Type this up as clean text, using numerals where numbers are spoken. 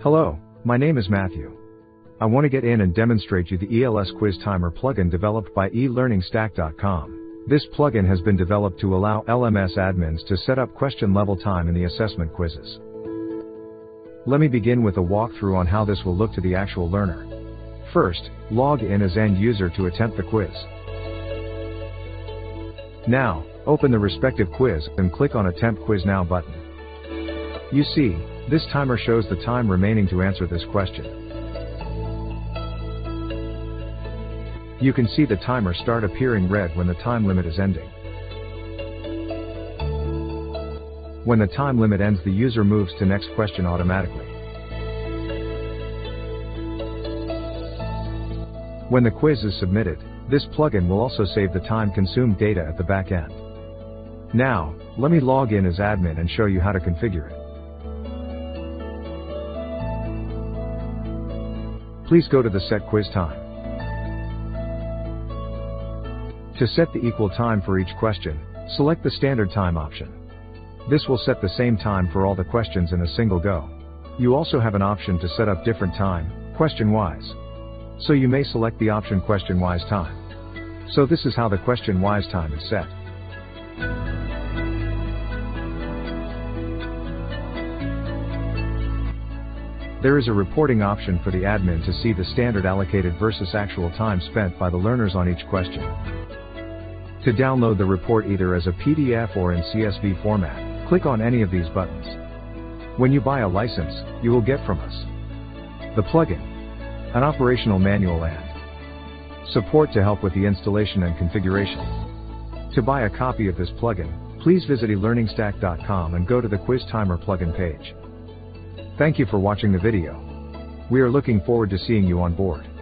Hello, my name is Matthew. I want to get in and demonstrate you the ELS Quiz Timer plugin developed by eLearning. This plugin has been developed to allow LMS admins to set up question level time in the assessment quizzes. Let me begin with a walkthrough on how this will look to the actual learner. First, log in as end user to attempt the quiz. Now, open the respective quiz and click on Attempt Quiz Now button. You see, this timer shows the time remaining to answer this question. You can see the timer start appearing red when the time limit is ending. When the time limit ends, the user moves to next question automatically. When the quiz is submitted, this plugin will also save the time consumed data at the back end. Now, let me log in as admin and show you how to configure it. Please go to the Set Quiz Time. To set the equal time for each question, select the Standard Time option. This will set the same time for all the questions in a single go. You also have an option to set up different time, question-wise. So you may select the option question-wise time. So this is how the question-wise time is set. There is a reporting option for the admin to see the standard allocated versus actual time spent by the learners on each question. To download the report either as a PDF or in CSV format, click on any of these buttons. When you buy a license, you will get from us the plugin, an operational manual and support to help with the installation and configuration. To buy a copy of this plugin, please visit eLearning and go to the Quiz Timer plugin page. Thank you for watching the video. We are looking forward to seeing you on board.